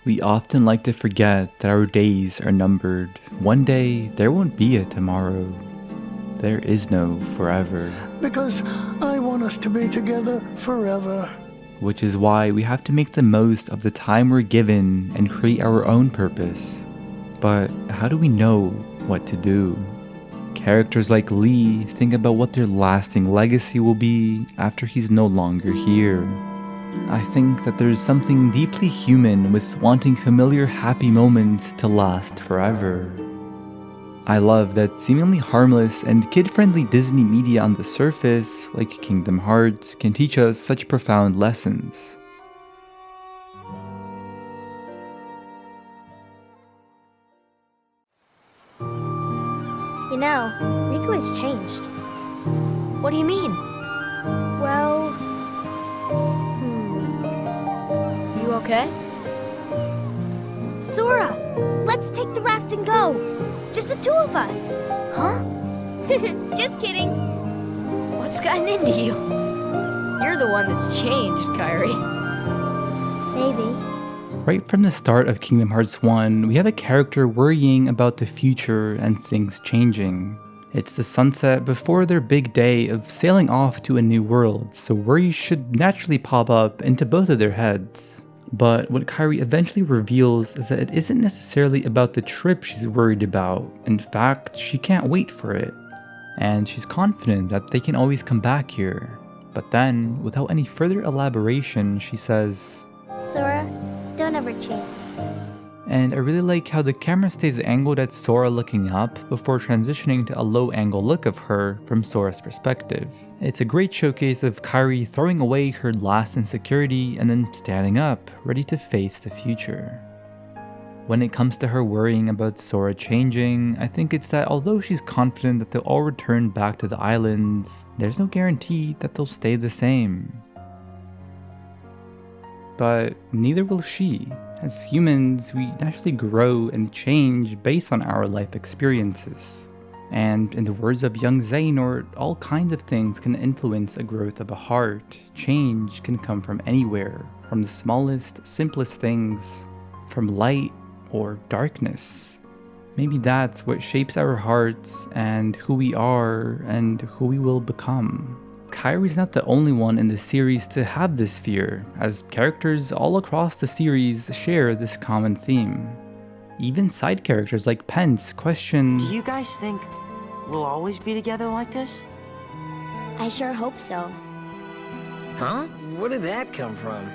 We often like to forget that our days are numbered. One day, there won't be a tomorrow. There is no forever. Because I want us to be together forever. Which is why we have to make the most of the time we're given and create our own purpose. But how do we know what to do? Characters like Lee think about what their lasting legacy will be after he's no longer here. I think that there's something deeply human with wanting familiar happy moments to last forever. I love that seemingly harmless and kid-friendly Disney media on the surface, like KingdomHearts, can teach us such profound lessons. You know, Riku has changed. What do you mean? Well... You okay? Sora! Let's take the raft and go! Just the two of us! Huh? Just kidding! What's gotten into you? You're the one that's changed, Kairi. Maybe. Right from the start of Kingdom Hearts 1, we have a character worrying about the future and things changing. It's the sunset before their big day of sailing off to a new world, so worries should naturally pop up into both of their heads. But what Kairi eventually reveals is that it isn't necessarily about the trip she's worried about. In fact, she can't wait for it. And she's confident that they can always come back here. But then, without any further elaboration, she says, Sora, don't ever change. And I really like how the camera stays angled at Sora looking up before transitioning to a low angle look of her from Sora's perspective. It's a great showcase of Kairi throwing away her last insecurity and then standing up, ready to face the future. When it comes to her worrying about Sora changing, I think it's that although she's confident that they'll all return back to the islands, there's no guarantee that they'll stay the same. But neither will she. As humans, we naturally grow and change based on our life experiences. And in the words of young Xehanort, all kinds of things can influence the growth of a heart. Change can come from anywhere, from the smallest, simplest things, from light or darkness. Maybe that's what shapes our hearts and who we are and who we will become. Kairi's not the only one in the series to have this fear, as characters all across the series share this common theme. Even side characters like Pence question, do you guys think we'll always be together like this? I sure hope so. Huh? Where did that come from?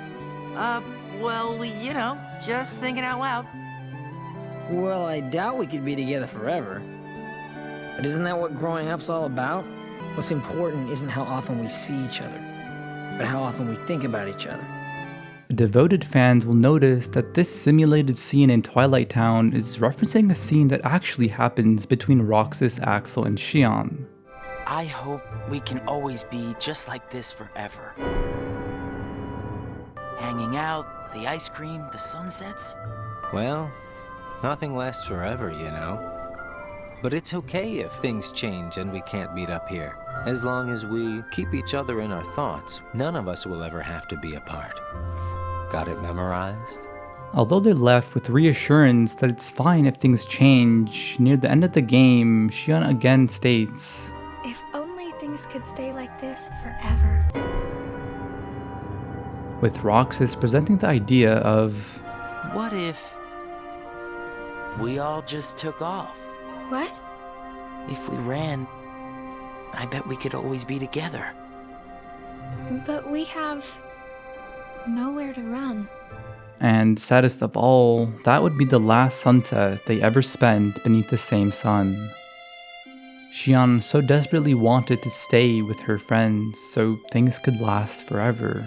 Well, you know, just thinking out loud. Well, I doubt we could be together forever. But isn't that what growing up's all about? What's important isn't how often we see each other, but how often we think about each other. Devoted fans will notice that this simulated scene in Twilight Town is referencing a scene that actually happens between Roxas, Axel, and Xion. I hope we can always be just like this forever. Hanging out, the ice cream, the sunsets. Well, nothing lasts forever, you know. But it's okay if things change and we can't meet up here. As long as we keep each other in our thoughts, none of us will ever have to be apart. Got it memorized? Although they're left with reassurance that it's fine if things change, near the end of the game, Xion again states, if only things could stay like this forever. With Roxas presenting the idea of, what if we all just took off? What? If we ran, I bet we could always be together. But we have nowhere to run. And saddest of all, that would be the last sunset they ever spent beneath the same sun. Xion so desperately wanted to stay with her friends so things could last forever.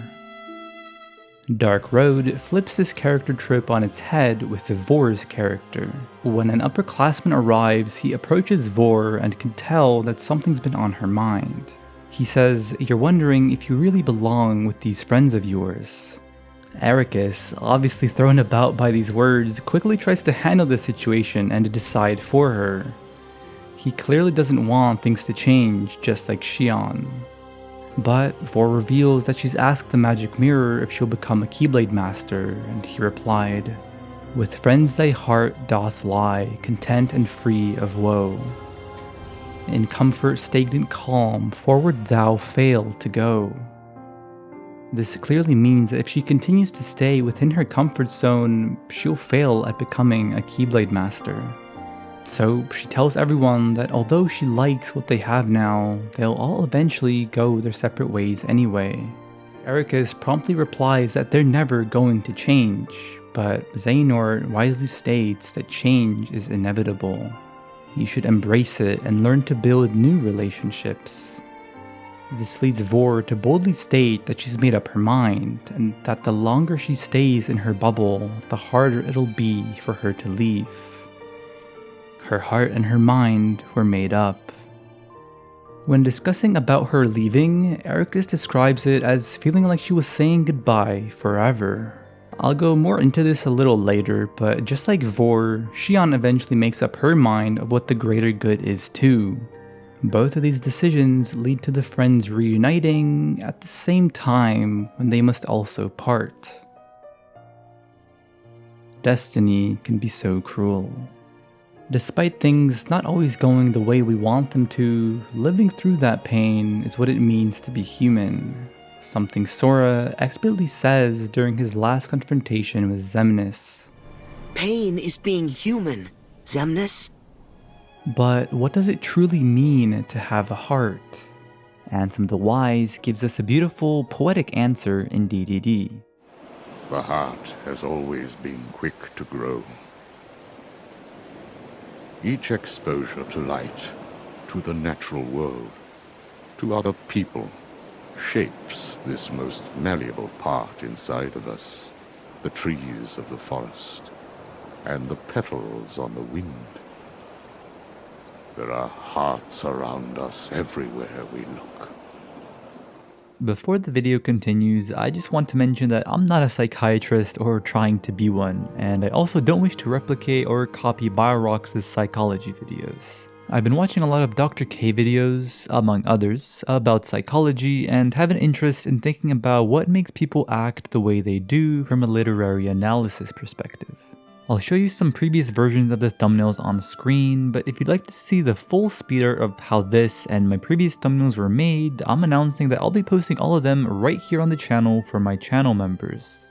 Dark Road flips this character trope on its head with Vor's character. When an upperclassman arrives, he approaches Vor and can tell that something's been on her mind. He says, "You're wondering if you really belong with these friends of yours." Ericus, obviously thrown about by these words, quickly tries to handle the situation and decide for her. He clearly doesn't want things to change, just like Xion. But Vor reveals that she's asked the magic mirror if she'll become a Keyblade master, and he replied, With friends thy heart doth lie, content and free of woe. In comfort stagnant calm, forward thou fail to go. This clearly means that if she continues to stay within her comfort zone, she'll fail at becoming a Keyblade Master. So she tells everyone that although she likes what they have now, they'll all eventually go their separate ways anyway. Ericus promptly replies that they're never going to change, but Xehanort wisely states that change is inevitable. You should embrace it and learn to build new relationships. This leads Vor to boldly state that she's made up her mind, and that the longer she stays in her bubble, the harder it'll be for her to leave. Her heart and her mind were made up. When discussing about her leaving, Ericus describes it as feeling like she was saying goodbye forever. I'll go more into this a little later, but just like Vor, Xion eventually makes up her mind of what the greater good is too. Both of these decisions lead to the friends reuniting at the same time when they must also part. Destiny can be so cruel. Despite things not always going the way we want them to, living through that pain is what it means to be human. Something Sora expertly says during his last confrontation with Xemnas. Pain is being human, Xemnas. But what does it truly mean to have a heart? Anthem the Wise gives us a beautiful, poetic answer in DDD. The heart has always been quick to grow. Each exposure to light, to the natural world, to other people, shapes this most malleable part inside of us, the trees of the forest, and the petals on the wind. There are hearts around us everywhere we look. Before the video continues, I just want to mention that I'm not a psychiatrist or trying to be one, and I also don't wish to replicate or copy BioRox's psychology videos. I've been watching a lot of Dr. K videos, among others, about psychology and have an interest in thinking about what makes people act the way they do from a literary analysis perspective. I'll show you some previous versions of the thumbnails on screen, but if you'd like to see the full speeder of how this and my previous thumbnails were made, I'm announcing that I'll be posting all of them right here on the channel for my channel members.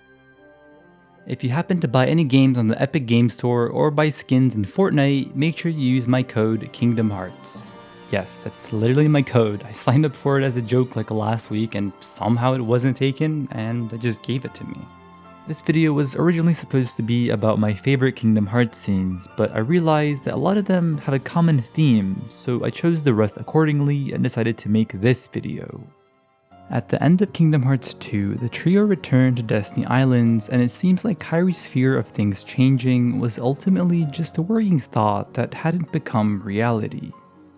If you happen to buy any games on the EpicGames store or buy skins in Fortnite, make sure you use my code KingdomHearts. Yes, that's literally my code. I signed up for it as a joke like last week and somehow it wasn't taken and they just gave it to me. This video was originally supposed to be about my favorite Kingdom Hearts scenes, but I realized that a lot of them have a common theme, so I chose the rest accordingly and decided to make this video. At the end of Kingdom Hearts 2, the trio returned to Destiny Islands, and it seems like Kairi's fear of things changing was ultimately just a worrying thought that hadn't become reality.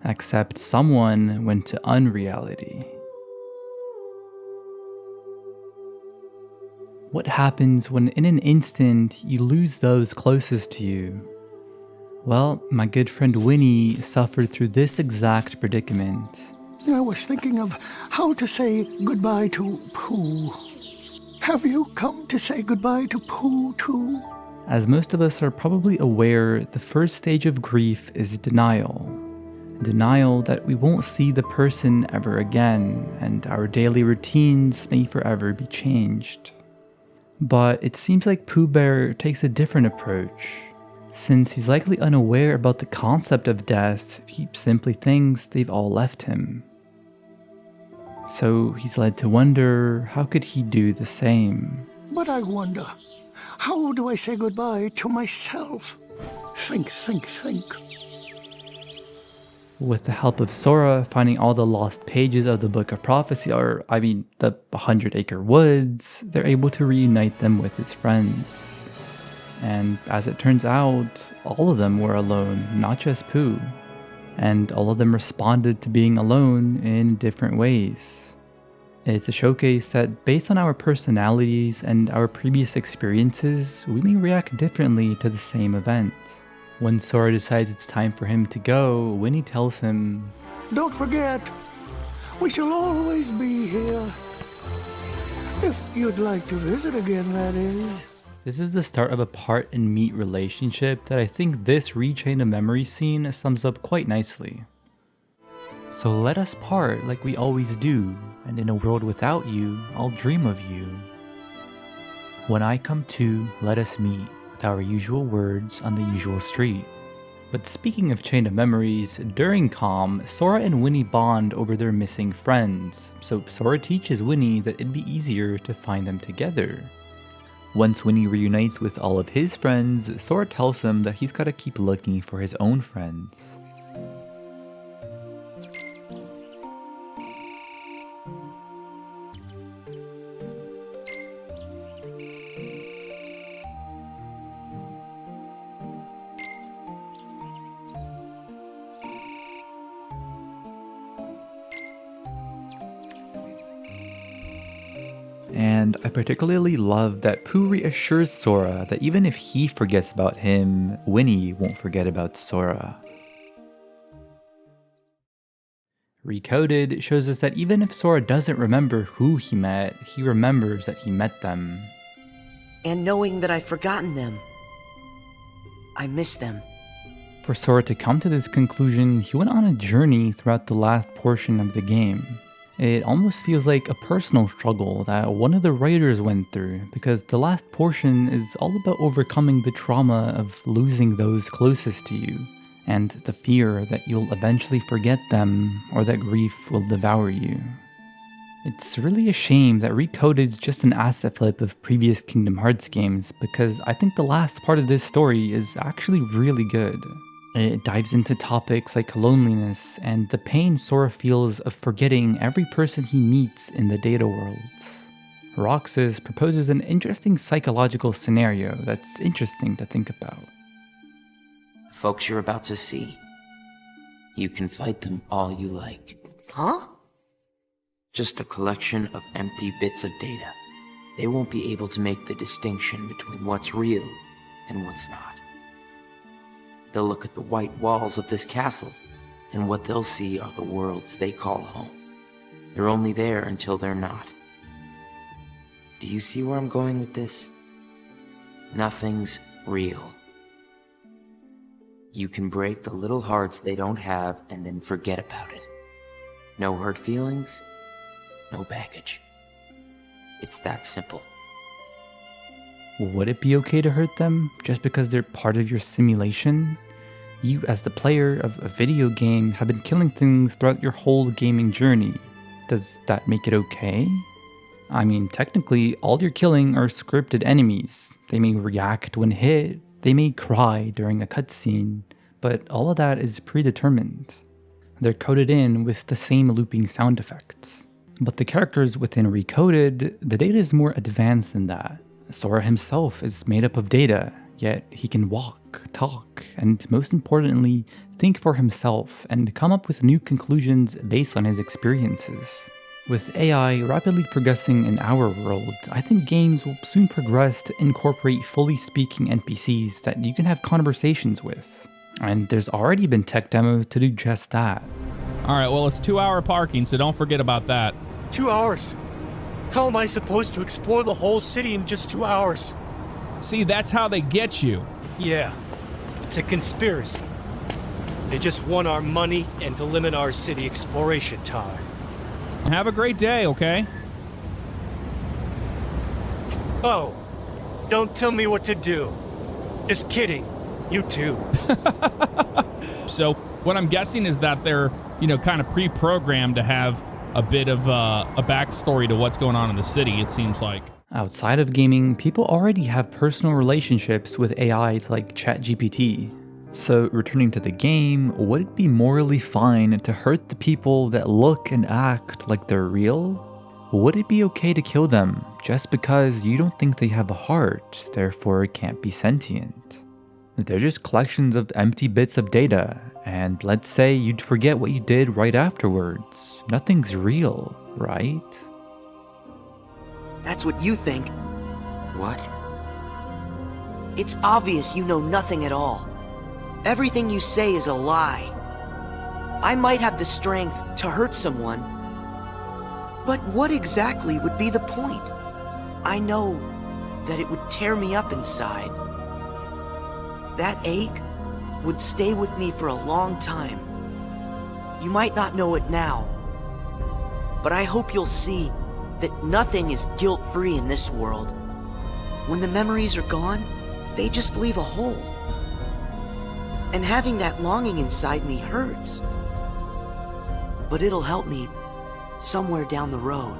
Except someone went to unreality. What happens when in an instant you lose those closest to you? Well, my good friend Winnie suffered through this exact predicament. I was thinking of how to say goodbye to Pooh. Have you come to say goodbye to Pooh too? As most of us are probably aware, the first stage of grief is denial. Denial that we won't see the person ever again, and our daily routines may forever be changed. But it seems like Pooh Bear takes a different approach. Since he's likely unaware about the concept of death, he simply thinks they've all left him. So he's led to wonder, how could he do the same? But I wonder, how do I say goodbye to myself? Think. With the help of Sora finding all the lost pages of the Book of Prophecy, the 100 Acre Woods, they're able to reunite them with his friends. And as it turns out, all of them were alone, not just Pooh. And all of them responded to being alone in different ways. It's a showcase that based on our personalities and our previous experiences, we may react differently to the same event. When Sora decides it's time for him to go, Winnie tells him, Don't forget, we shall always be here. If you'd like to visit again, that is. This is the start of a part and meet relationship that I think this Rechain of Memory scene sums up quite nicely. So let us part like we always do, and in a world without you, I'll dream of you. When I come to, let us meet, with our usual words on the usual street. But speaking of Chain of Memories, during Calm, Sora and Winnie bond over their missing friends, so Sora teaches Winnie that it'd be easier to find them together. Once Winnie reunites with all of his friends, Sora tells him that he's gotta keep looking for his own friends. And I particularly love that Pooh reassures Sora that even if he forgets about him, Winnie won't forget about Sora. Recoded shows us that even if Sora doesn't remember who he met, he remembers that he met them. And knowing that I've forgotten them, I miss them. For Sora to come to this conclusion, he went on a journey throughout the last portion of the game. It almost feels like a personal struggle that one of the writers went through, because the last portion is all about overcoming the trauma of losing those closest to you, and the fear that you'll eventually forget them or that grief will devour you. It's really a shame that Recoded is just an asset flip of previous Kingdom Hearts games, because I think the last part of this story is actually really good. It dives into topics like loneliness and the pain Sora feels of forgetting every person he meets in the data worlds. Roxas proposes an interesting psychological scenario that's interesting to think about. The folks you're about to see, you can fight them all you like. Huh? Just a collection of empty bits of data. They won't be able to make the distinction between what's real and what's not. They'll look at the white walls of this castle, and what they'll see are the worlds they call home. They're only there until they're not. Do you see where I'm going with this? Nothing's real. You can break the little hearts they don't have and then forget about it. No hurt feelings, no baggage. It's that simple. Would it be okay to hurt them just because they're part of your simulation? You, as the player of a video game, have been killing things throughout your whole gaming journey. Does that make it okay? I mean, technically, all you're killing are scripted enemies. They may react when hit, they may cry during a cutscene, but all of that is predetermined. They're coded in with the same looping sound effects. But the characters within Recoded, the data is more advanced than that. Sora himself is made up of data, yet he can walk, talk, and most importantly, think for himself and come up with new conclusions based on his experiences. With AI rapidly progressing in our world, I think games will soon progress to incorporate fully speaking NPCs that you can have conversations with. And there's already been tech demos to do just that. Alright, well it's 2-hour parking, so don't forget about that. 2 hours? How am I supposed to explore the whole city in just 2 hours? See, that's how they get you. Yeah, it's a conspiracy. They just want our money and to limit our city exploration time. Have a great day, okay? Oh, don't tell me what to do. Just kidding. You too. So, what I'm guessing is that they're, kind of pre-programmed to have a bit of a backstory to what's going on in the city, it seems like. Outside of gaming, people already have personal relationships with AI like ChatGPT. So returning to the game, would it be morally fine to hurt the people that look and act like they're real? Would it be okay to kill them just because you don't think they have a heart, therefore can't be sentient? They're just collections of empty bits of data, and let's say you'd forget what you did right afterwards. Nothing's real, right? That's what you think. What? It's obvious you know nothing at all. Everything you say is a lie. I might have the strength to hurt someone, but what exactly would be the point? I know that it would tear me up inside. That ache would stay with me for a long time. You might not know it now, but I hope you'll see that nothing is guilt-free in this world. When the memories are gone, they just leave a hole. And having that longing inside me hurts. But it'll help me somewhere down the road.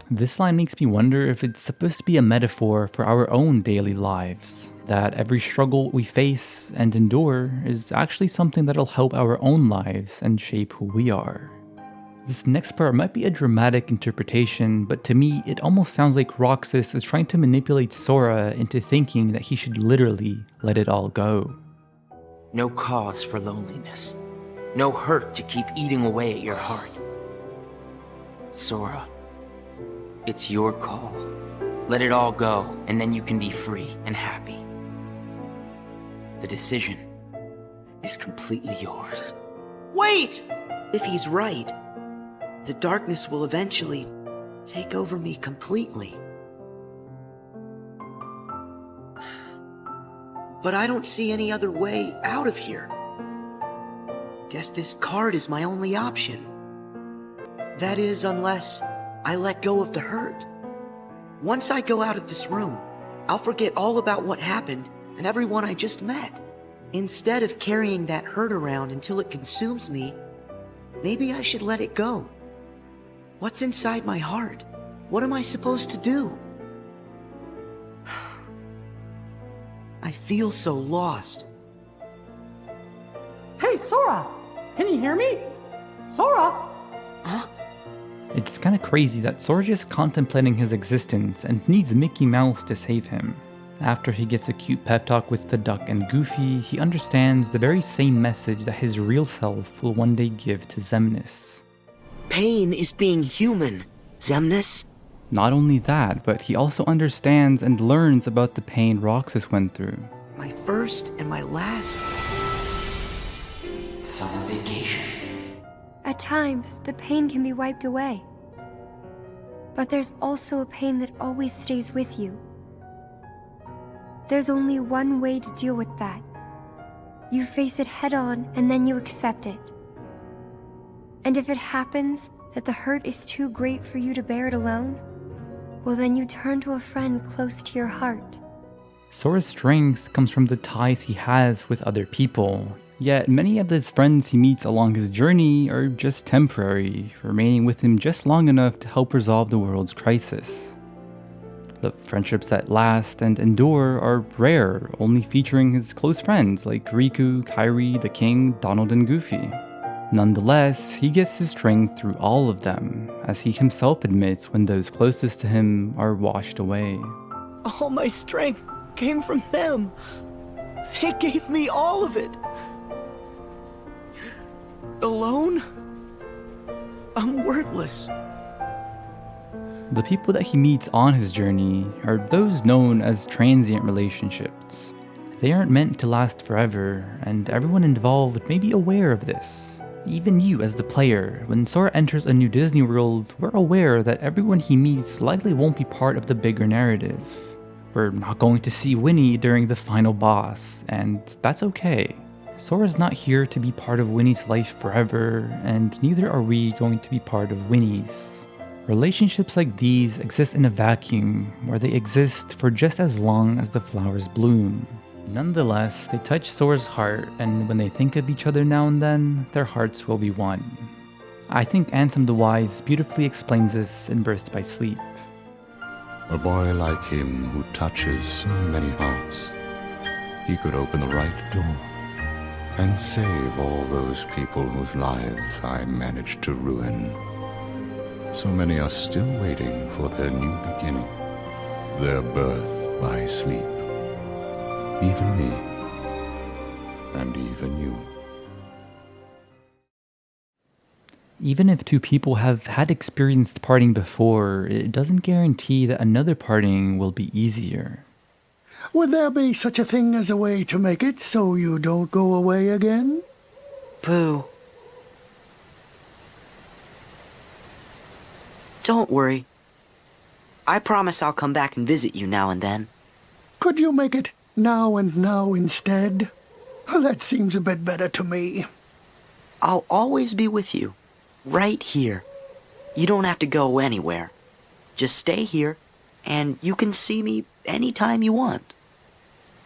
This line makes me wonder if it's supposed to be a metaphor for our own daily lives. That every struggle we face and endure is actually something that'll help our own lives and shape who we are. This next part might be a dramatic interpretation, but to me it almost sounds like Roxas is trying to manipulate Sora into thinking that he should literally let it all go. No cause for loneliness. No hurt to keep eating away at your heart. Sora, it's your call. Let it all go, and then you can be free and happy. The decision is completely yours. Wait! If he's right, the darkness will eventually take over me completely. But I don't see any other way out of here. Guess this card is my only option. That is, unless I let go of the hurt. Once I go out of this room, I'll forget all about what happened and everyone I just met. Instead of carrying that hurt around until it consumes me, maybe I should let it go. What's inside my heart? What am I supposed to do? I feel so lost. Hey, Sora! Can you hear me? Sora! Huh? It's kinda crazy that Sora's just contemplating his existence and needs Mickey Mouse to save him. After he gets a cute pep talk with the duck and Goofy, he understands the very same message that his real self will one day give to Xemnas. Pain is being human, Xemnas. Not only that, but he also understands and learns about the pain Roxas went through. My first and my last summer vacation. At times, the pain can be wiped away. But there's also a pain that always stays with you. There's only one way to deal with that. You face it head on and then you accept it. And if it happens that the hurt is too great for you to bear it alone, well then you turn to a friend close to your heart. Sora's strength comes from the ties he has with other people, yet many of his friends he meets along his journey are just temporary, remaining with him just long enough to help resolve the world's crisis. The friendships that last and endure are rare, only featuring his close friends like Riku, Kairi, the King, Donald, and Goofy. Nonetheless, he gets his strength through all of them, as he himself admits when those closest to him are washed away. All my strength came from them. They gave me all of it. Alone? I'm worthless. The people that he meets on his journey are those known as transient relationships. They aren't meant to last forever, and everyone involved may be aware of this. Even you as the player, when Sora enters a new Disney World, we're aware that everyone he meets likely won't be part of the bigger narrative. We're not going to see Winnie during the final boss, and that's okay. Sora's not here to be part of Winnie's life forever, and neither are we going to be part of Winnie's. Relationships like these exist in a vacuum, where they exist for just as long as the flowers bloom. Nonetheless, they touch Sora's heart, and when they think of each other now and then, their hearts will be one. I think Ansem the Wise beautifully explains this in Birth by Sleep. A boy like him who touches so many hearts, he could open the right door and save all those people whose lives I managed to ruin. So many are still waiting for their new beginning, their birth by sleep. Even me, and even you. Even if two people have had experienced parting before, it doesn't guarantee that another parting will be easier. Would there be such a thing as a way to make it so you don't go away again? Pooh. Don't worry. I promise I'll come back and visit you now and then. Could you make it now and now instead? That seems a bit better to me. I'll always be with you, right here. You don't have to go anywhere. Just stay here, and you can see me anytime you want.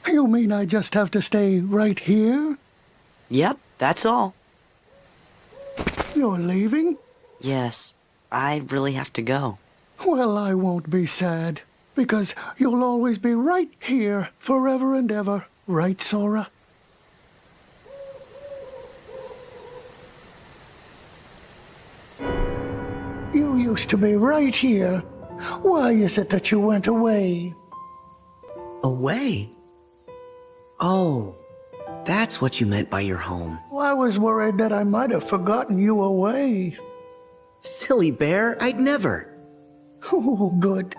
You mean I just have to stay right here? Yep, that's all. You're leaving? Yes, I really have to go. Well, I won't be sad, because you'll always be right here forever and ever, right, Sora? You used to be right here. Why is it that you went away? Away? Oh, that's what you meant by your home. I was worried that I might have forgotten you away. Silly bear, I'd never. Oh, good.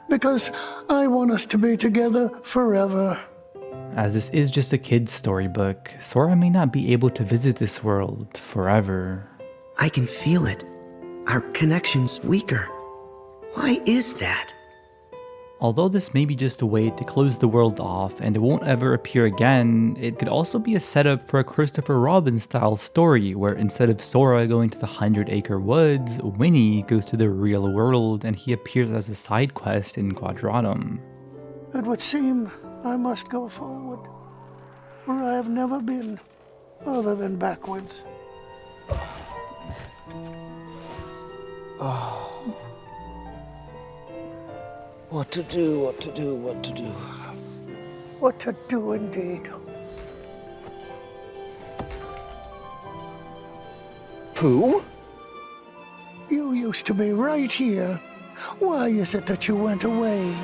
Because I want us to be together forever. As this is just a kid's storybook, Sora may not be able to visit this world forever. I can feel it. Our connection's weaker. Why is that? Although this may be just a way to close the world off and it won't ever appear again, it could also be a setup for a Christopher Robin style story where instead of Sora going to the 100-acre woods, Winnie goes to the real world and he appears as a side quest in Quadratum. It would seem I must go forward, where I have never been, other than backwards. Oh. What to do, what to do, what to do. What to do indeed. Pooh? You used to be right here. Why is it that you went away?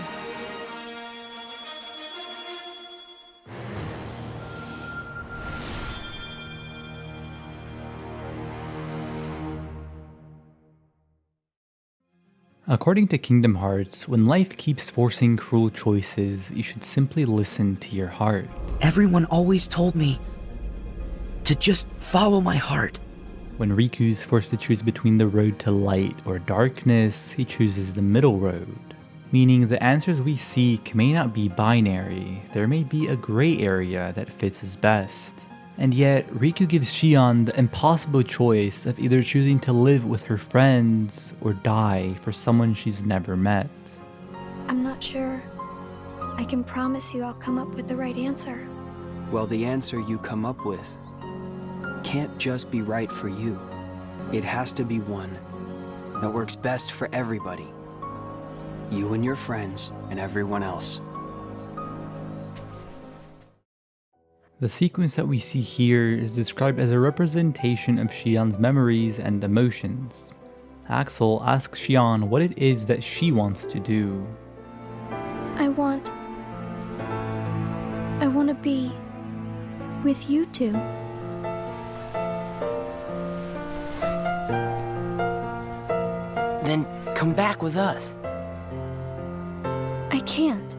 According to Kingdom Hearts, when life keeps forcing cruel choices, you should simply listen to your heart. Everyone always told me to just follow my heart. When Riku's forced to choose between the road to light or darkness, he chooses the middle road. Meaning the answers we seek may not be binary, there may be a gray area that fits us best. And yet, Riku gives Xion the impossible choice of either choosing to live with her friends or die for someone she's never met. I'm not sure. I can promise you I'll come up with the right answer. Well, the answer you come up with can't just be right for you. It has to be one that works best for everybody. You and your friends and everyone else. The sequence that we see here is described as a representation of Xion's memories and emotions. Axel asks Xion what it is that she wants to do. I want to be with you two. Then come back with us. I can't.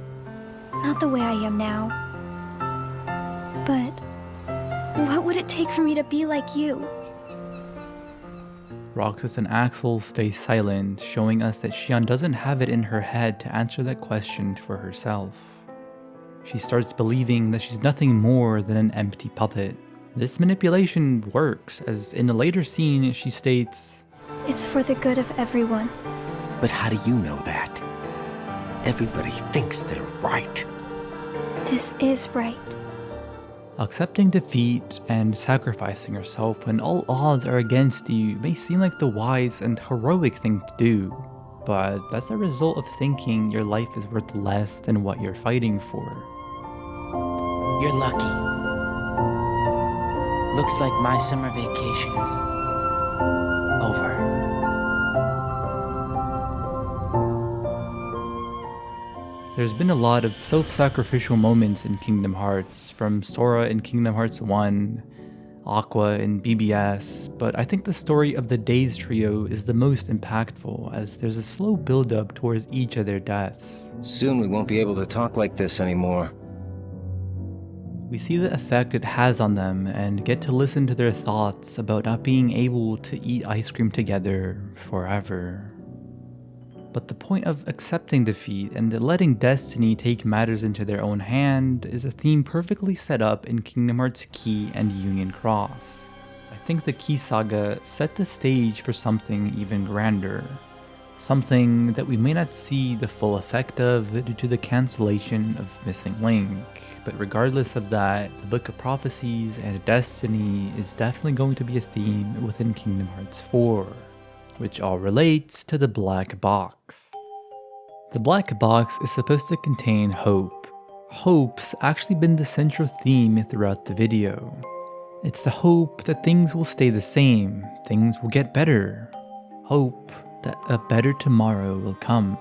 Not the way I am now. But what would it take for me to be like you? Roxas and Axel stay silent, showing us that Xion doesn't have it in her head to answer that question for herself. She starts believing that she's nothing more than an empty puppet. This manipulation works, as in a later scene she states, "It's for the good of everyone." But how do you know that? Everybody thinks they're right. This is right. Accepting defeat and sacrificing yourself when all odds are against you may seem like the wise and heroic thing to do, but that's a result of thinking your life is worth less than what you're fighting for. You're lucky. Looks like my summer vacation is over. There's been a lot of self-sacrificial moments in Kingdom Hearts, from Sora in Kingdom Hearts 1, Aqua in BBS, but I think the story of the Days trio is the most impactful, as there's a slow build-up towards each of their deaths. Soon we won't be able to talk like this anymore. We see the effect it has on them and get to listen to their thoughts about not being able to eat ice cream together forever. But the point of accepting defeat and letting destiny take matters into their own hand is a theme perfectly set up in Kingdom Hearts Key and Union Cross. I think the Key Saga set the stage for something even grander. Something that we may not see the full effect of due to the cancellation of Missing Link, but regardless of that, the Book of Prophecies and Destiny is definitely going to be a theme within Kingdom Hearts 4, which all relates to the Black Box. The Black Box is supposed to contain hope. Hope's actually been the central theme throughout the video. It's the hope that things will stay the same, things will get better. Hope that a better tomorrow will come.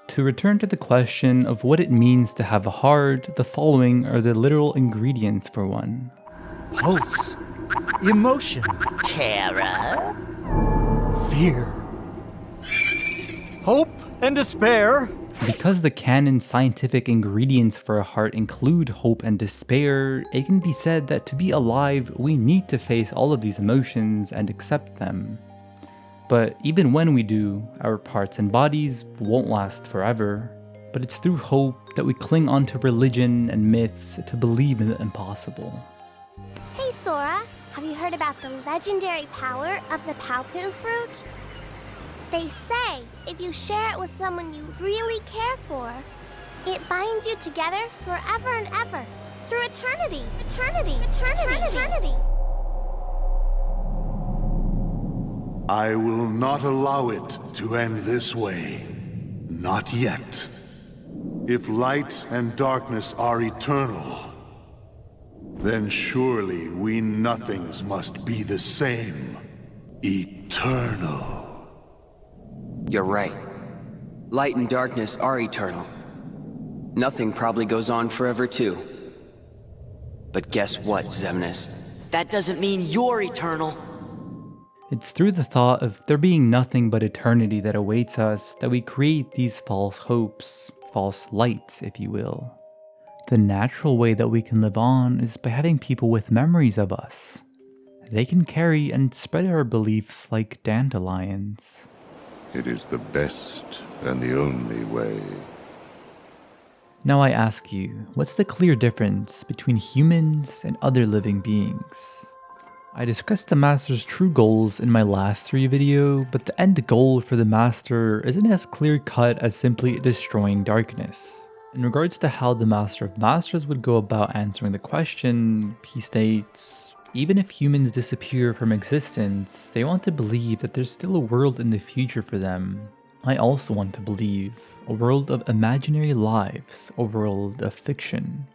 To return to the question of what it means to have a heart, the following are the literal ingredients for one. Pulse. Emotion. Terror. Fear. Hope and despair. Because the canon scientific ingredients for a heart include hope and despair, it can be said that to be alive, we need to face all of these emotions and accept them. But even when we do, our parts and bodies won't last forever. But it's through hope that we cling onto religion and myths to believe in the impossible. Hey Sora, have you heard about the legendary power of the Paopu fruit? They say if you share it with someone you really care for, it binds you together forever and ever, through eternity. Eternity. I will not allow it to end this way. Not yet. If light and darkness are eternal, then surely we nothings must be the same. Eternal. You're right. Light and darkness are eternal. Nothing probably goes on forever too. But guess what, Xemnas? That doesn't mean you're eternal. It's through the thought of there being nothing but eternity that awaits us that we create these false hopes, false lights, if you will. The natural way that we can live on is by having people with memories of us. They can carry and spread our beliefs like dandelions. It is the best and the only way. Now I ask you, what's the clear difference between humans and other living beings? I discussed the Master's true goals in my last 3 video, but the end goal for the Master isn't as clear-cut as simply destroying darkness. In regards to how the Master of Masters would go about answering the question, he states, even if humans disappear from existence, they want to believe that there's still a world in the future for them. I also want to believe a world of imaginary lives, a world of fiction.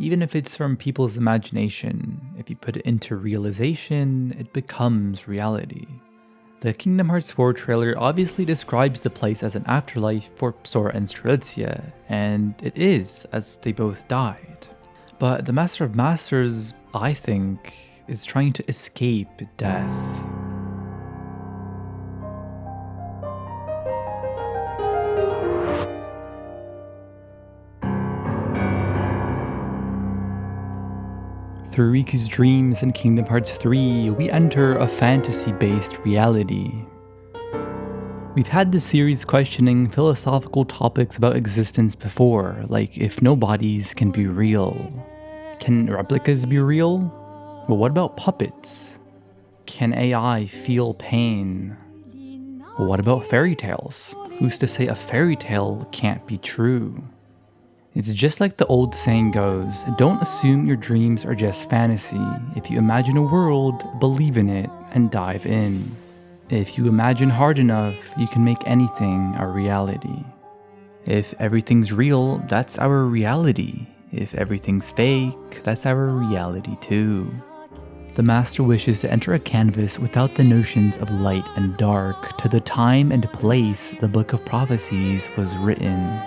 Even if it's from people's imagination, if you put it into realization, it becomes reality. The Kingdom Hearts 4 trailer obviously describes the place as an afterlife for Sora and Strelitzia, and it is, as they both died. But the Master of Masters, I think, is trying to escape death. Through Riku's dreams in Kingdom Hearts 3, we enter a fantasy-based reality. We've had this series questioning philosophical topics about existence before, like if no bodies can be real. Can replicas be real? Well, what about puppets? Can AI feel pain? Well, what about fairy tales? Who's to say a fairy tale can't be true? It's just like the old saying goes, don't assume your dreams are just fantasy. If you imagine a world, believe in it and dive in. If you imagine hard enough, you can make anything a reality. If everything's real, that's our reality. If everything's fake, that's our reality too. The Master wishes to enter a canvas without the notions of light and dark to the time and place the Book of Prophecies was written.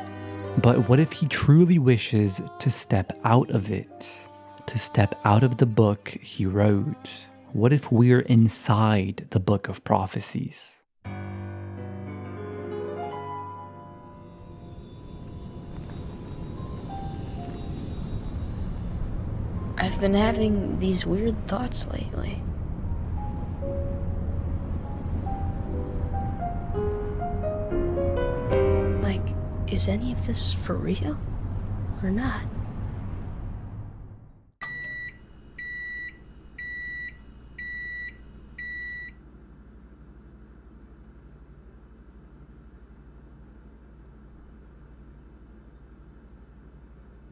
But what if he truly wishes to step out of it? To step out of the book he wrote? What if we're inside the Book of Prophecies? I've been having these weird thoughts lately. Is any of this for real? Or not?